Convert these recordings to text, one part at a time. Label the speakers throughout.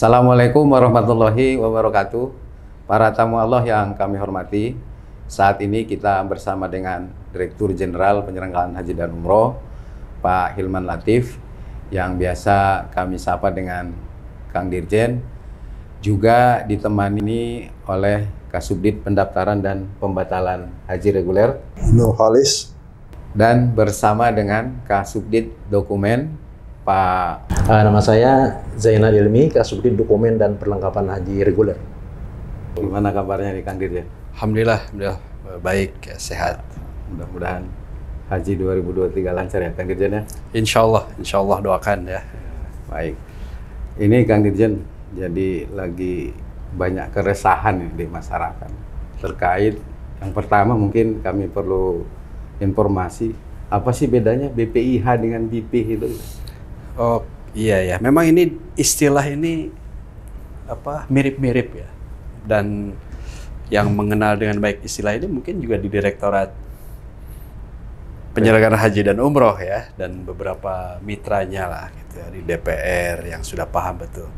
Speaker 1: Assalamualaikum warahmatullahi wabarakatuh. Para tamu Allah yang kami hormati, saat ini kita bersama dengan Direktur Jenderal Penyelenggaraan Haji dan Umroh, Pak Hilman Latif, yang biasa kami sapa dengan Kang Dirjen, juga ditemani oleh Kasubdit Pendaftaran dan Pembatalan Haji Reguler,
Speaker 2: Nur Halis,
Speaker 1: dan bersama dengan Kasubdit Dokumen, Pak.
Speaker 3: Nama saya Zainal Ilmi, Kasubdit Dokumen dan Perlengkapan Haji Reguler.
Speaker 1: Gimana kabarnya nih Kang Dirjen?
Speaker 4: Alhamdulillah baik, ya, sehat.
Speaker 1: Mudah-mudahan Haji 2023 lancar ya Kang Dirjen ya?
Speaker 4: Insya Allah doakan ya.
Speaker 1: Baik. Ini Kang Dirjen, jadi lagi banyak keresahan di masyarakat terkait, yang pertama mungkin kami perlu informasi, apa sih bedanya BPIH dengan BIP itu?
Speaker 4: Oh iya ya, memang ini istilah ini mirip-mirip ya. Dan yang mengenal dengan baik istilah ini mungkin juga di Direktorat Penyelenggaraan Haji dan Umroh ya, dan beberapa mitranya lah gitu ya, di DPR yang sudah paham betul.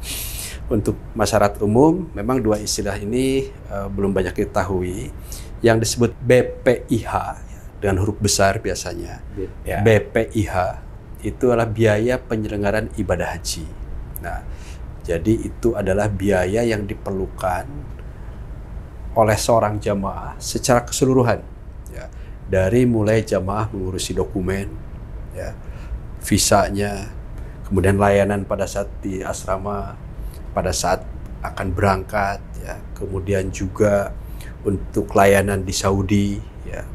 Speaker 4: Untuk masyarakat umum, memang dua istilah ini belum banyak diketahui. Yang disebut BPIH ya, dengan huruf besar biasanya.
Speaker 1: Ya.
Speaker 4: BPIH itu adalah biaya penyelenggaraan ibadah haji. Nah, jadi itu adalah biaya yang diperlukan oleh seorang jamaah secara keseluruhan, ya, dari mulai jamaah mengurusi dokumen, ya, visanya, kemudian layanan pada saat di asrama, pada saat akan berangkat, ya, kemudian juga untuk layanan di Saudi, ya,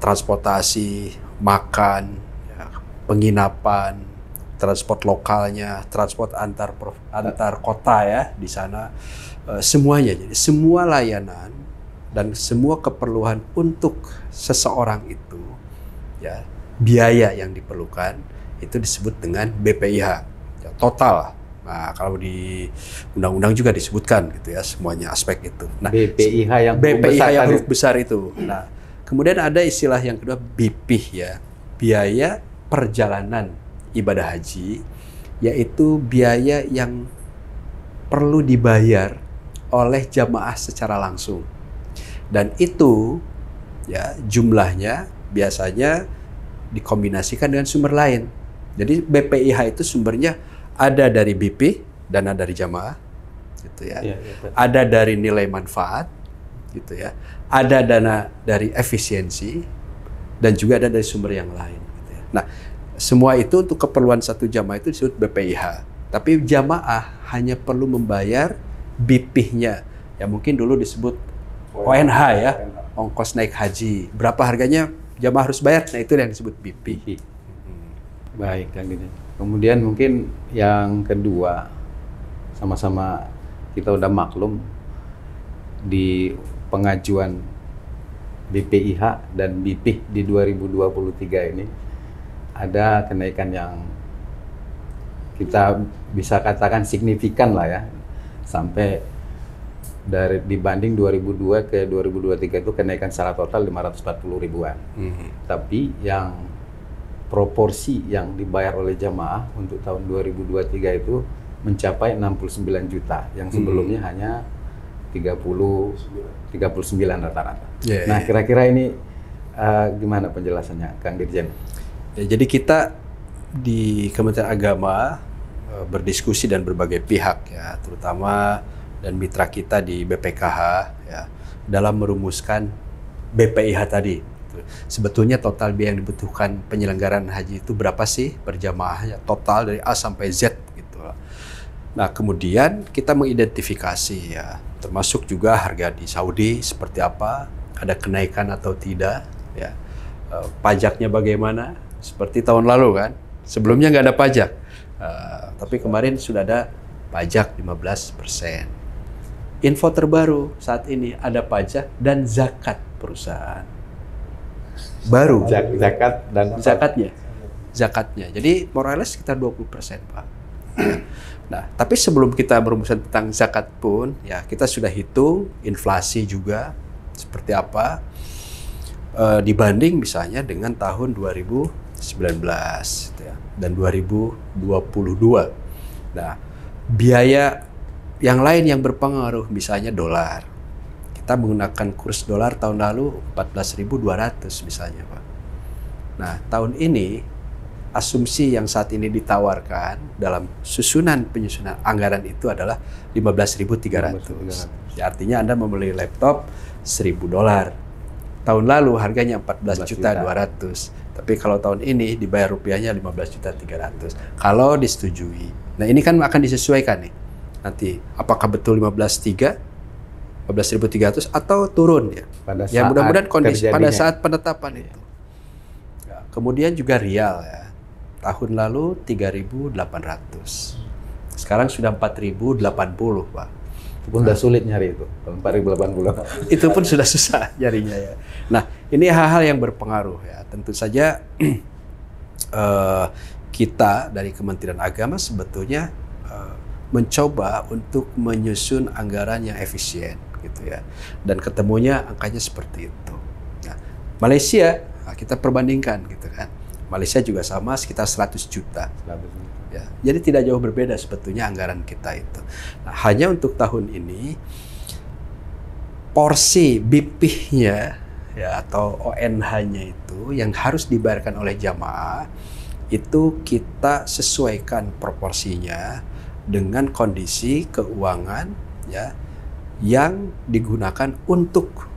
Speaker 4: transportasi, makan, penginapan, transport lokalnya, transport antar kota ya di sana, semuanya. Jadi semua layanan dan semua keperluan untuk seseorang itu, ya, biaya yang diperlukan itu disebut dengan BPIH, ya, total. Nah, kalau di undang-undang juga disebutkan gitu ya, semuanya aspek itu. Nah,
Speaker 1: BPIH yang
Speaker 4: huruf besar itu. Nah, kemudian ada istilah yang kedua BIPIH ya, biaya perjalanan ibadah haji, yaitu biaya yang perlu dibayar oleh jamaah secara langsung. Dan itu ya jumlahnya biasanya dikombinasikan dengan sumber lain. Jadi BPIH itu sumbernya ada dari BP, dana dari jamaah gitu ya. Ada dari nilai manfaat gitu ya. Ada dana dari efisiensi dan juga ada dari sumber yang lain. Nah, semua itu untuk keperluan satu jamaah itu disebut BPIH. Tapi jamaah hanya perlu membayar BP-nya. Ya mungkin dulu disebut ONH ya, ongkos naik haji. Berapa harganya jamaah harus bayar? Nah, itu yang disebut BP.
Speaker 1: Baik, Kang Dirjen. Kemudian mungkin yang kedua, sama-sama kita udah maklum di pengajuan BPIH dan BIP di 2023 ini ada kenaikan yang kita bisa katakan signifikan lah ya, sampai dari dibanding 2002 ke 2023 itu kenaikan secara total 540 ribuan. Tapi yang proporsi yang dibayar oleh jamaah untuk tahun 2023 itu mencapai 69 juta, yang sebelumnya hanya 39 rata-rata. Nah, kira-kira ini gimana penjelasannya, Kang Dirjen?
Speaker 4: Ya, jadi kita di Kementerian Agama berdiskusi dan berbagai pihak ya, terutama dan mitra kita di BPKH ya, dalam merumuskan BPIH tadi. Sebetulnya total biaya yang dibutuhkan penyelenggaraan haji itu berapa sih per jamaah ya, total dari A sampai Z gitu. Nah, kemudian kita mengidentifikasi ya, termasuk juga harga di Saudi seperti apa, ada kenaikan atau tidak ya. Pajaknya bagaimana? Seperti tahun lalu kan, sebelumnya nggak ada pajak, tapi kemarin sudah ada pajak 15%. Info terbaru saat ini ada pajak dan zakat perusahaan. Baru.
Speaker 1: Zakat dan
Speaker 4: Zakatnya. Jadi morales sekitar 20%, Pak. Nah, tapi sebelum kita merumuskan tentang zakat pun, ya kita sudah hitung inflasi juga seperti apa, dibanding misalnya dengan tahun 2019 gitu ya, dan 2022. Nah, biaya yang lain yang berpengaruh, misalnya dolar. Kita menggunakan kurs dolar tahun lalu 14.200 misalnya, Pak. Nah, tahun ini asumsi yang saat ini ditawarkan dalam penyusunan anggaran itu adalah 15.300. Ya, artinya Anda membeli laptop $1.000. Tahun lalu harganya 14.200. Tapi kalau tahun ini dibayar rupiahnya 15.300. Kalau disetujui. Nah, ini kan akan disesuaikan nih. Nanti apakah betul 15.300 atau turun ya? Ya mudah-mudahan kondisi pada saat penetapan itu. Ya, kemudian juga rial ya. Tahun lalu 3.800. Sekarang sudah 4.080, Pak.
Speaker 1: Itu pun udah sulit nyari itu, 4.080.
Speaker 4: Itu pun sudah susah nyarinya ya. Nah, ini hal-hal yang berpengaruh ya. Tentu saja kita dari Kementerian Agama sebetulnya mencoba untuk menyusun anggaran yang efisien gitu ya. Dan ketemunya angkanya seperti itu. Nah, Malaysia kita perbandingkan gitu kan. Malaysia juga sama sekitar 100 juta. Ya, jadi tidak jauh berbeda sebetulnya anggaran kita itu. Nah, hanya untuk tahun ini porsi BP-nya ya atau ONH-nya itu yang harus dibayarkan oleh jamaah itu kita sesuaikan proporsinya dengan kondisi keuangan ya yang digunakan untuk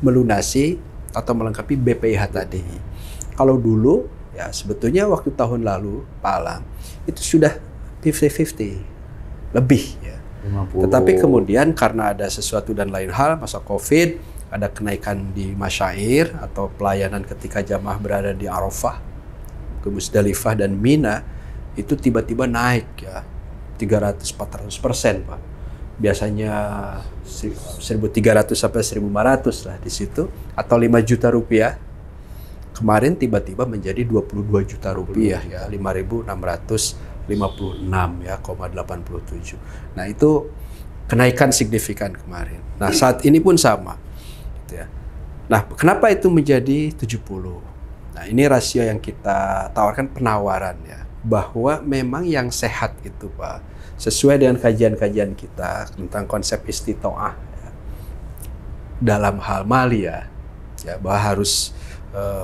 Speaker 4: melunasi atau melengkapi BPIH tadi. Kalau dulu ya sebetulnya waktu tahun lalu Pak Alam itu sudah 50-50 lebih ya. 50. Tetapi kemudian karena ada sesuatu dan lain hal masa Covid, ada kenaikan di masyair atau pelayanan ketika jamaah berada di Arafah, ke Musdalifah dan Mina itu tiba-tiba naik ya 300-400% Pak. Biasanya 1.300 sampai 1.500 lah di situ atau 5 juta rupiah. Kemarin tiba-tiba menjadi 22 juta rupiah ya, 5.656 ya, 87. Nah, itu kenaikan signifikan kemarin. Nah, saat ini pun sama gitu ya. Nah, kenapa itu menjadi 70? Nah, ini rasio yang kita tawarkan penawaran ya, bahwa memang yang sehat itu Pak, sesuai dengan kajian-kajian kita tentang konsep istitoah ya, dalam hal mali ya, bahwa harus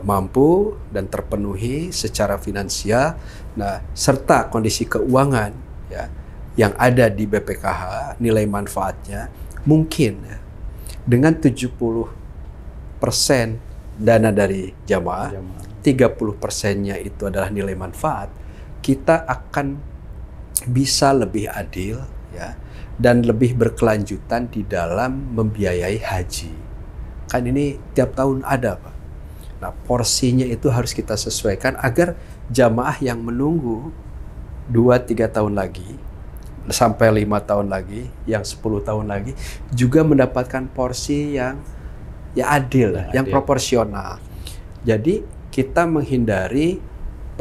Speaker 4: mampu dan terpenuhi secara finansial, nah serta kondisi keuangan ya yang ada di BPKH nilai manfaatnya mungkin ya, dengan 70% dana dari jamaah, 30%-nya itu adalah nilai manfaat, kita akan bisa lebih adil ya dan lebih berkelanjutan di dalam membiayai haji. Kan ini tiap tahun ada Pak. Nah, porsinya itu harus kita sesuaikan agar jamaah yang menunggu 2-3 tahun lagi sampai 5 tahun lagi, yang 10 tahun lagi juga mendapatkan porsi yang ya adil, yang proporsional. Jadi kita menghindari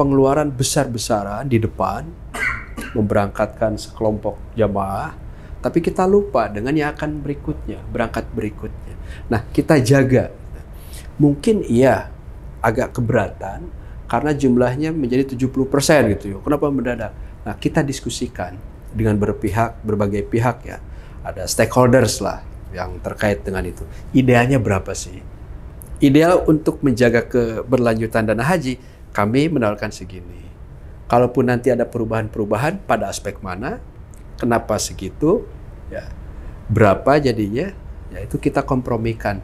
Speaker 4: pengeluaran besar-besaran di depan memberangkatkan sekelompok jamaah, tapi kita lupa dengan yang akan berangkat berikutnya. Nah, kita jaga. Mungkin iya agak keberatan karena jumlahnya menjadi 70% gitu ya. Kenapa mendadak? Nah, kita diskusikan dengan berbagai pihak ya. Ada stakeholders lah yang terkait dengan itu. Idealnya berapa sih? Ideal untuk menjaga keberlanjutan dana haji, kami menawarkan segini. Kalaupun nanti ada perubahan-perubahan pada aspek mana, kenapa segitu? Ya, berapa jadinya? Ya itu kita kompromikan.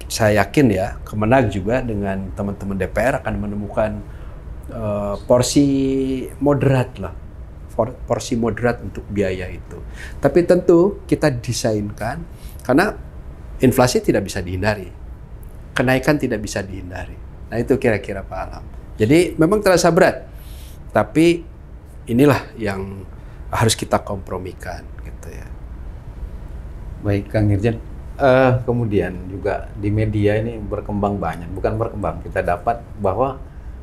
Speaker 4: Saya yakin ya, Kemenag juga dengan teman-teman DPR akan menemukan porsi moderat lah. Porsi moderat untuk biaya itu. Tapi tentu kita desainkan, karena inflasi tidak bisa dihindari. Kenaikan tidak bisa dihindari. Nah itu kira-kira Pak Alam. Jadi memang terasa berat. Tapi inilah yang harus kita kompromikan gitu ya.
Speaker 1: Baik Kang Irjen. Kemudian juga di media ini bukan berkembang, kita dapat bahwa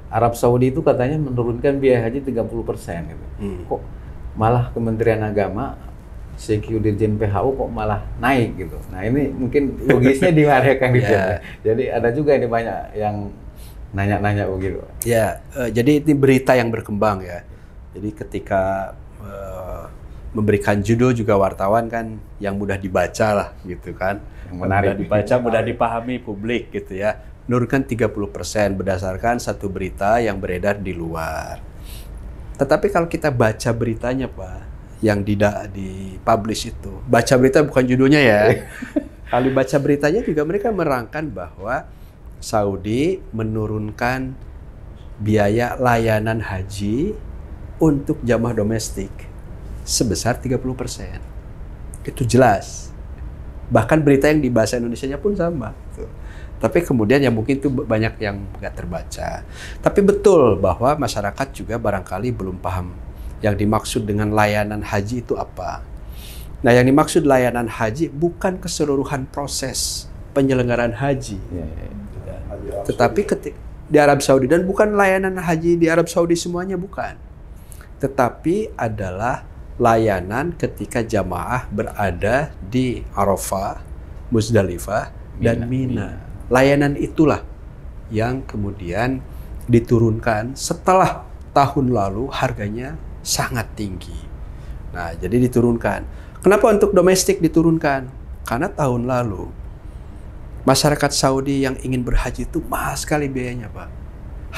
Speaker 1: Arab Saudi itu katanya menurunkan biaya haji 30% gitu. Kok malah Kementerian Agama, CQ Dirjen PHU kok malah naik gitu. Nah ini mungkin logisnya di mana Kang Irjen? Jadi ada juga ini banyak yang nanya-nanya begitu.
Speaker 4: Ya, jadi ini berita yang berkembang ya. Jadi ketika memberikan judul juga wartawan kan yang mudah dibaca lah gitu kan.
Speaker 1: Yang menarik.
Speaker 4: Mudah dibaca, mudah dipahami publik gitu ya. Menurunkan 30% berdasarkan satu berita yang beredar di luar. Tetapi kalau kita baca beritanya Pak, yang di-publish itu, baca berita bukan judulnya ya. Kalau baca beritanya juga mereka merangkan bahwa Saudi menurunkan biaya layanan haji untuk jamaah domestik sebesar 30%. Itu jelas. Bahkan berita yang di bahasa Indonesianya pun sama. Tapi kemudian ya mungkin itu banyak yang nggak terbaca. Tapi betul bahwa masyarakat juga barangkali belum paham yang dimaksud dengan layanan haji itu apa. Nah, yang dimaksud layanan haji bukan keseluruhan proses penyelenggaraan haji. Tetapi di Arab Saudi, dan bukan layanan haji di Arab Saudi semuanya, bukan. Tetapi adalah layanan ketika jamaah berada di Arafah, Muzdalifah, dan Mina. Layanan itulah yang kemudian diturunkan setelah tahun lalu harganya sangat tinggi. Nah, jadi diturunkan. Kenapa untuk domestik diturunkan? Karena tahun lalu masyarakat Saudi yang ingin berhaji itu mahal sekali biayanya, Pak.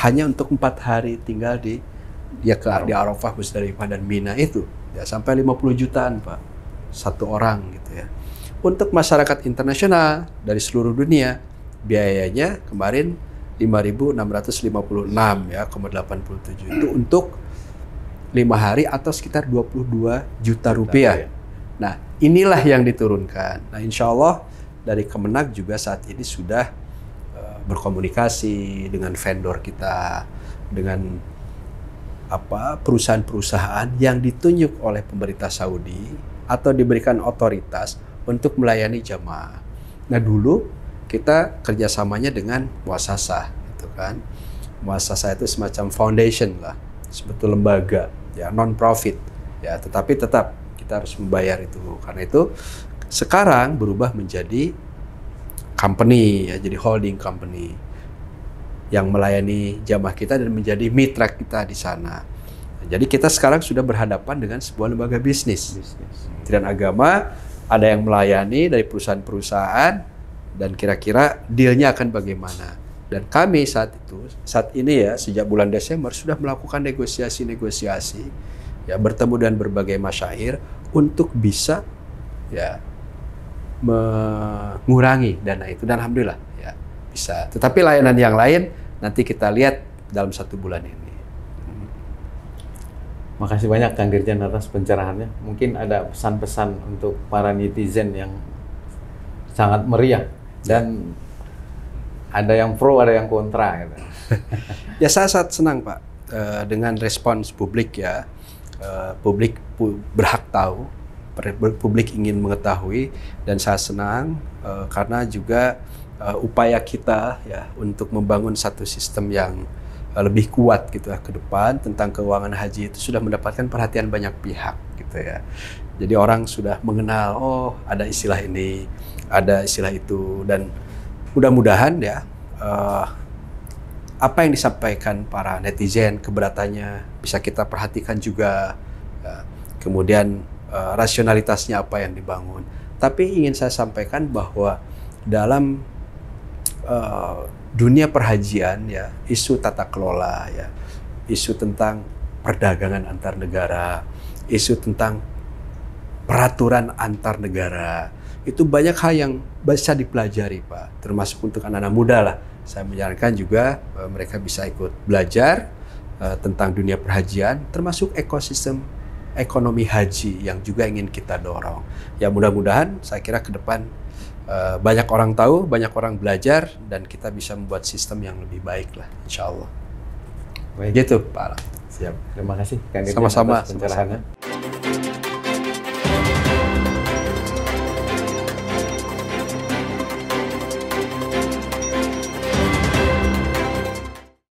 Speaker 4: Hanya untuk 4 hari tinggal di Arafah, Muzdalifah, dan Mina itu ya sampai 50 jutaan, Pak. Satu orang gitu ya. Untuk masyarakat internasional dari seluruh dunia, biayanya kemarin 5.656 ya, 87 itu untuk 5 hari atau sekitar 22 juta rupiah. Nah, inilah yang diturunkan. Nah, insya Allah dari Kemenag juga saat ini sudah berkomunikasi dengan vendor kita, dengan perusahaan-perusahaan yang ditunjuk oleh pemerintah Saudi atau diberikan otoritas untuk melayani jamaah. Nah, dulu kita kerjasamanya dengan muasasah, gitu kan. Muasasah itu semacam foundation lah, sebetulnya lembaga, ya non-profit, ya. Tetapi tetap kita harus membayar itu. Karena itu sekarang berubah menjadi company, ya, jadi holding company yang melayani jamaah kita dan menjadi mitra kita di sana. Jadi kita sekarang sudah berhadapan dengan sebuah lembaga bisnis. Kementerian Agama ada yang melayani dari perusahaan-perusahaan. Dan kira-kira dealnya akan bagaimana. Dan kami saat ini ya, sejak bulan Desember sudah melakukan negosiasi-negosiasi, ya, bertemu dengan berbagai masyair untuk bisa ya mengurangi dana itu. Dan alhamdulillah ya bisa. Tetapi layanan yang lain nanti kita lihat dalam 1 bulan ini.
Speaker 1: Makasih banyak Kang Dirjen atas pencerahannya. Mungkin ada pesan-pesan untuk para netizen yang sangat meriah. Dan ada yang pro, ada yang kontra. Gitu.
Speaker 4: Ya, saya sangat senang Pak dengan respons publik ya. Publik berhak tahu, publik ingin mengetahui, dan saya senang karena juga upaya kita ya untuk membangun satu sistem yang lebih kuat gitu ya ke depan tentang keuangan haji itu sudah mendapatkan perhatian banyak pihak gitu ya. Jadi orang sudah mengenal, oh ada istilah ini, ada istilah itu, dan mudah-mudahan ya apa yang disampaikan para netizen, keberatannya bisa kita perhatikan juga, ya. Kemudian rasionalitasnya apa yang dibangun. Tapi ingin saya sampaikan bahwa dalam dunia perhajian ya, isu tata kelola ya, isu tentang perdagangan antar negara, isu tentang peraturan antar negara, itu banyak hal yang bisa dipelajari Pak, termasuk untuk anak-anak muda lah. Saya menyarankan juga mereka bisa ikut belajar tentang dunia perhajian, termasuk ekosistem ekonomi haji yang juga ingin kita dorong. Ya mudah-mudahan saya kira ke depan banyak orang tahu, banyak orang belajar, dan kita bisa membuat sistem yang lebih baik lah, insya Allah.
Speaker 1: Baik.
Speaker 4: Gitu Pak.
Speaker 1: Siap. Terima kasih Kang Dirjen
Speaker 4: Sama-sama.
Speaker 1: atas pencerahannya.